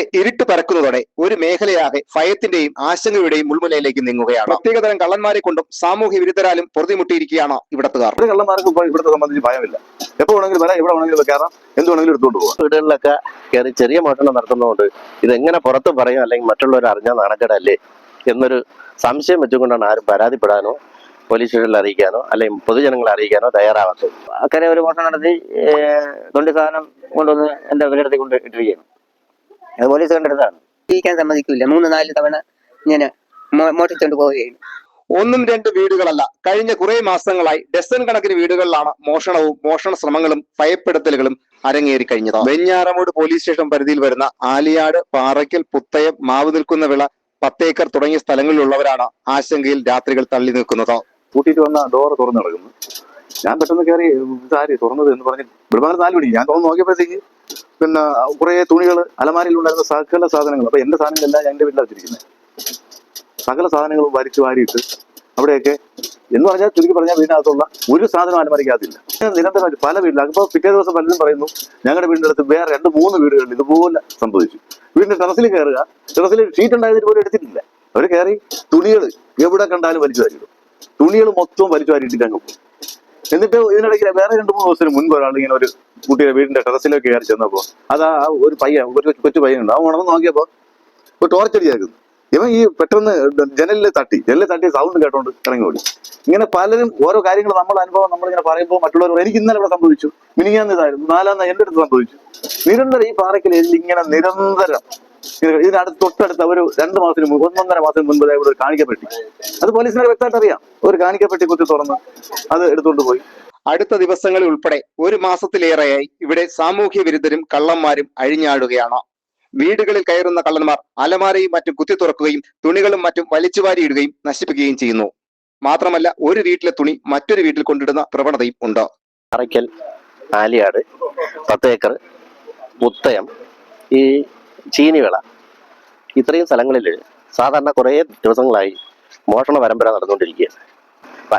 ഇവിടെ ഇരുട്ട് പരക്കുന്നതോടെ ഒരു മേഖലയാകെ ഭയത്തിന്റെയും ആശങ്കയുടെയും മുൾമുനയിലേക്ക് നീങ്ങുകയാണ്. പ്രത്യേകതരം കള്ളന്മാരെ കൊണ്ടും സാമൂഹ്യ വിരുദ്ധരാലും പൊറുതിമുട്ടിയിരിക്കുകയാണ് ഇവിടത്തുകാർ. കള്ളന്മാർക്ക് ഇപ്പോൾ ഇവിടുത്തെ സംബന്ധിച്ച് ഭയമില്ല. എപ്പോൾ വേണമെങ്കിലും വരാം, എവിടെ വേണമെങ്കിലും കയറാം, എന്ത് വേണമെങ്കിലും എടുത്തുകൊണ്ട് പോകാം. വീടുകളിലൊക്കെ കയറി ചെറിയ മോഷണം നടത്തുന്നതുകൊണ്ട് ഇതെങ്ങനെ പുറത്ത് പറയും, അല്ലെങ്കിൽ മറ്റുള്ളവർ അറിഞ്ഞാൽ നാണക്കേടല്ലേ എന്നൊരു സംശയം വെച്ചുകൊണ്ടാണ് ആരും പരാതിപ്പെടാനോ പോലീസ് സ്റ്റേഷനിൽ അറിയിക്കാനോ അല്ലെങ്കിൽ പൊതുജനങ്ങളെ അറിയിക്കാനോ തയ്യാറാവാത്തത്. അക്കരെ ഒരു മോഷണം നടത്തി തൊണ്ടി സാധനം കൊണ്ടുവന്ന് എന്റെ വീടെടുത്ത് കൊണ്ട് ഇട്ടിരിക്കുകയാണ്. അത് പോലീസ് കണ്ടെടുത്താണ്. ജീവിക്കാൻ സമ്മതിക്കില്ല. 3-4 തവണ ഇങ്ങനെ മോഷിച്ചുകൊണ്ട് പോവുകയാണ്. 1-2 വീടുകളല്ല, കഴിഞ്ഞ കുറെ മാസങ്ങളായി ഡസൻ കണക്കിന് വീടുകളിലാണ് മോഷണവും മോഷണ ശ്രമങ്ങളും ഭയപ്പെടുത്തലുകളും അരങ്ങേറി കഴിഞ്ഞത്. വെഞ്ഞാറമൂട് പോലീസ് സ്റ്റേഷൻ പരിധിയിൽ വരുന്ന ആലിയാട്, പാറയ്ക്കൽ, പുത്തയം, മാവ് നിൽക്കുന്ന വിള, 10 ഏക്കർ തുടങ്ങിയ സ്ഥലങ്ങളിലുള്ളവരാണ് ആശങ്കയിൽ രാത്രികൾ തള്ളി നിൽക്കുന്നത്. കൂട്ടിയിട്ട് വന്ന ഡോറ് തുറന്നു കിടക്കുന്നു. ഞാൻ പെട്ടെന്ന് കയറി സാരി തുറന്നത് എന്ന് പറഞ്ഞ് ഒരുപാട് 4 മണി ഞാൻ തുറന്ന് നോക്കിയപ്പോഴത്തേക്ക് പിന്നെ കുറെ തുണികൾ, അലമാരിയിലുണ്ടായിരുന്ന സകല സാധനങ്ങൾ, അപ്പൊ എന്റെ സാധനങ്ങളെല്ലാം എന്റെ വീട്ടിലാണ് വെച്ചിരിക്കുന്നത്. സകല സാധനങ്ങളും വലിച്ചു വാരിയിട്ട് അവിടെയൊക്കെ എന്ന് പറഞ്ഞാൽ ചുരുക്കി പറഞ്ഞാൽ വീടിനകത്തുള്ള ഒരു സാധനം അലമാരിക്കകത്തില്ല. നിരന്തരമായിട്ട് പല വീട്ടിലും ഇപ്പോൾ പിറ്റേ ദിവസം പലരും പറയുന്നു ഞങ്ങളുടെ വീടിന്റെ അടുത്ത് വേറെ 2-3 വീടുകളിൽ ഇതുപോലെ സംഭവിച്ചു. വീടിന്റെ ടെറസിൽ കയറുക, ടെറസിൽ ഷീറ്റ് ഉണ്ടായതിന് പോലും എടുത്തിട്ടില്ല. അവർ കയറി തുണികൾ എവിടെ കണ്ടാലും വലിച്ചു വാരിയിടും. തുണികൾ മൊത്തം വലിച്ചു വാരിയിട്ടിട്ട് അങ്ങ് പോകും. എന്നിട്ട് ഇതിനിടയ്ക്ക് വേറെ 2-3 ദിവസത്തിന് മുൻപ് ഒരാൾ ഇങ്ങനെ ഒരു കുട്ടിയുടെ വീടിന്റെ ടെറസിലേക്ക് കയറി ചെന്നപ്പോൾ അത് ആ ഒരു പയ്യൻ, ഒരു കൊച്ചു പയ്യനുണ്ട്, അവൻ ഉണർന്ന് നോക്കിയപ്പോൾ ഒരു ടോർച്ചടിയായിരുന്നു. ഇവൻ ഈ പെട്ടെന്ന് ജനലിൽ തട്ടി സൗണ്ട് കേട്ടോണ്ട് ഇറങ്ങി ഓടി. ഇങ്ങനെ പലരും ഓരോ കാര്യങ്ങൾ നമ്മുടെ അനുഭവം നമ്മളിങ്ങനെ പറയുമ്പോൾ മറ്റുള്ളവർ എനിക്ക് ഇന്നലെ ഇവിടെ സംഭവിച്ചു, മിനിഞ്ഞാന്ന് ഇതായിരുന്നു, 4-ാം എന്റെ അടുത്ത് സംഭവിച്ചു. നിരന്തരം ഈ പാറയ്ക്കൽ ഇങ്ങനെ നിരന്തരം ഇതിനടുത്ത് തൊട്ടടുത്ത് ഒരു 2 മാസത്തിന് മുമ്പ് 1-1.5 മാസത്തിന് മുൻപ് ഇവിടെ കാണിക്കപ്പെട്ടി. അത് പോലീസിനെ വ്യക്തമായിട്ട് അറിയാം. ഒരു കാണിക്കപ്പെട്ടി കുത്തി തുറന്ന് അത് എടുത്തുകൊണ്ട് പോയി. അടുത്ത ദിവസങ്ങളിൽ ഉൾപ്പെടെ 1 മാസത്തിലേറെയായി ഇവിടെ സാമൂഹ്യ വിരുദ്ധരും കള്ളന്മാരും അഴിഞ്ഞാടുകയാണ്. വീടുകളിൽ കയറുന്ന കള്ളന്മാർ അലമാരയും മറ്റും കുത്തി തുറക്കുകയും തുണികളും മറ്റും വലിച്ചുവാരിയിടുകയും നശിപ്പിക്കുകയും ചെയ്യുന്നു. മാത്രമല്ല, ഒരു വീട്ടിലെ തുണി മറ്റൊരു വീട്ടിൽ കൊണ്ടിടുന്ന പ്രവണതയും ഉണ്ട്. പാറയ്ക്കൽ, ആലിയാട്, 10 ഏക്കർ, പുത്തയം, ഈ ചീനിവിള, ഇത്രയും സ്ഥലങ്ങളിൽ സാധാരണ കുറേ ദിവസങ്ങളായി മോഷണ പരമ്പര നടന്നുകൊണ്ടിരിക്കുകയാണ്.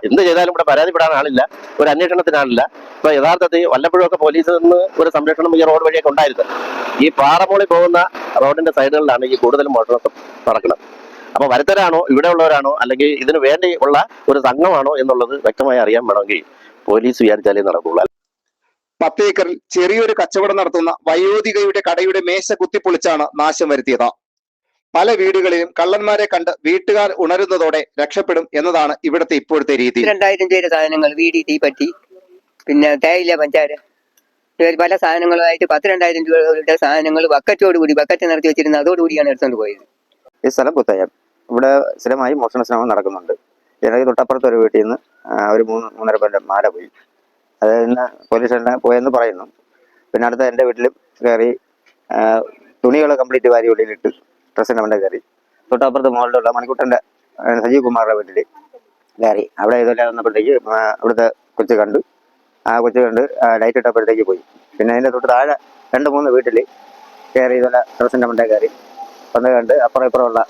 എന്ത് ചെയ്താലും ഇവിടെ പരാതിപ്പെടാൻ ആളില്ല, ഒരു അന്വേഷണത്തിനാളില്ല. ഇപ്പൊ യഥാർത്ഥത്തിൽ വല്ലപ്പോഴും ഒക്കെ പോലീസിൽ നിന്ന് ഒരു സംരക്ഷണം ഈ റോഡ് വഴിയൊക്കെ ഉണ്ടായിരുന്നു. ഈ പാറമോളി പോകുന്ന റോഡിന്റെ സൈഡുകളിലാണ് ഈ കൂടുതലും മോഷണം നടക്കുന്നത്. അപ്പൊ വരുത്തരാണോ, ഇവിടെ ഉള്ളവരാണോ, അല്ലെങ്കിൽ ഇതിനു വേണ്ടി ഉള്ള ഒരു സംഘമാണോ എന്നുള്ളത് വ്യക്തമായി അറിയാൻ വേണമെങ്കിൽ പോലീസ് വിചാരിച്ചാലേ നടക്കുള്ളൂ. 10 ഏക്കറിൽ ചെറിയൊരു കച്ചവടം നടത്തുന്ന വയോധികയുടെ കടയുടെ മേശ കുത്തിപ്പൊളിച്ചാണ് നാശം വരുത്തിയത്. പല വീടുകളിലും കള്ളന്മാരെ കണ്ട് വീട്ടുകാർ ഉണരുന്നതോടെ രക്ഷപ്പെടും എന്നതാണ് ഇവിടുത്തെ ഇപ്പോഴത്തെ രീതി. 2000 രൂപയുടെ സാധനങ്ങൾ, വീടി, തീപ്പറ്റി, പിന്നെ തേയില, പഞ്ചാര, പല സാധനങ്ങളുമായിട്ട് 10-2000 രൂപയുടെ സാധനങ്ങൾ ബക്കറ്റ് നിറച്ച് വെച്ചിരുന്ന അതോടുകൂടിയാണ് എടുത്തുകൊണ്ട് പോയത്. ഈ സ്ഥലം പുത്തയം. ഇവിടെ സ്ഥിരമായി മോഷണ ശ്രമം നടക്കുന്നുണ്ട്. എനിക്ക് തൊട്ടപ്പുറത്ത് ഒരു വീട്ടിൽ നിന്ന് ഒരു 3-3.5 പവന്റെ മാല പോയി. അത് ഇന്ന് പോലീസ് സ്റ്റേഷനിൽ പോയെന്ന് പറയുന്നു. പിന്നെ അടുത്ത എൻ്റെ വീട്ടിലും കയറി തുണികൾ കംപ്ലീറ്റ് വാരി ഉള്ളിലിട്ട് ഡ്രസ്സിൻ്റെ മണ്ട കയറി. തൊട്ടപ്പുറത്ത് മോളിലുള്ള മണിക്കുട്ടൻ്റെ സജീവ് കുമാറിൻ്റെ വീട്ടിൽ കയറി. അവിടെ ഇതെല്ലാം വന്നപ്പോഴത്തേക്ക് അവിടുത്തെ കൊച്ചു കണ്ട്, ആ കൊച്ചു കണ്ട് ലൈറ്റ് ഇട്ടപ്പോഴത്തേക്ക് പോയി. പിന്നെ അതിൻ്റെ തൊട്ട് താഴെ 2-3 വീട്ടിൽ കയറി ഇതെല്ലാം ഡ്രസ്സിൻ്റെ മണ്ട കയറി വന്ന് കണ്ട് അപ്പുറം ഇപ്പുറമുള്ള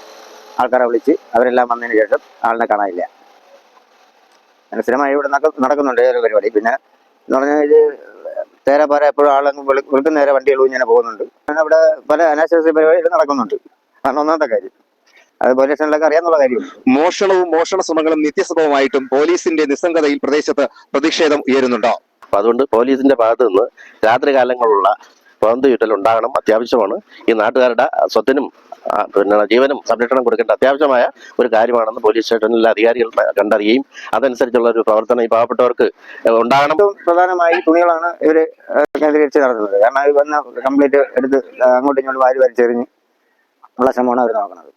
ആൾക്കാരെ വിളിച്ച് അവരെല്ലാം വന്നതിന് ശേഷം ആളിനെ കാണാനില്ല. അങ്ങനെ സ്ഥിരമായി ഇവിടെ നടക്കുന്നുണ്ട് ഒരു പരിപാടി. പിന്നെ എന്ന് പറഞ്ഞാൽ ഇത് തേരാപ്പാര എപ്പോഴും ആളങ്ങ് വെളുക്കുന്ന നേരെ വണ്ടികൾ ഇങ്ങനെ പോകുന്നുണ്ട്. അവിടെ പല അനാശാസ്യ പരിപാടികൾ നടക്കുന്നുണ്ട്. കാരണം ഒന്നാമത്തെ കാര്യം അത് പോലീസ് സ്റ്റേഷനിലൊക്കെ അറിയാന്നുള്ള കാര്യം. മോഷണവും മോഷണ ശ്രമങ്ങളും നിത്യസഭവുമായിട്ടും പോലീസിന്റെ നിസ്സംഗതയിൽ പ്രദേശത്ത് പ്രതിഷേധം ഉയരുന്നുണ്ട്. അപ്പൊ അതുകൊണ്ട് പോലീസിന്റെ ഭാഗത്ത് നിന്ന് രാത്രി കാലങ്ങളിലുള്ള പന്ത് ചുറ്റൽ ഉണ്ടാകണം, അത്യാവശ്യമാണ്. ഈ നാട്ടുകാരുടെ സ്വത്തിനും പിന്നെ ജീവനും സംരക്ഷണം കൊടുക്കേണ്ട അത്യാവശ്യമായ ഒരു കാര്യമാണെന്ന് പോലീസ് സ്റ്റേഷനിലെ അധികാരികൾ കണ്ടറിയുകയും അതനുസരിച്ചുള്ള ഒരു പ്രവർത്തനം ഈ പാവപ്പെട്ടവർക്ക് ഉണ്ടാകണം. പ്രധാനമായി തുണികളാണ് ഇവര് കേന്ദ്രീകരിച്ച് നടത്തുന്നത്. കാരണം ഇത് വന്ന് കംപ്ലീറ്റ് എടുത്ത് അങ്ങോട്ടും ഇങ്ങോട്ടും വാരി വലിച്ചെറിഞ്ഞ് ഉള്ള ശ്രമമാണ് അവർ നോക്കുന്നത്.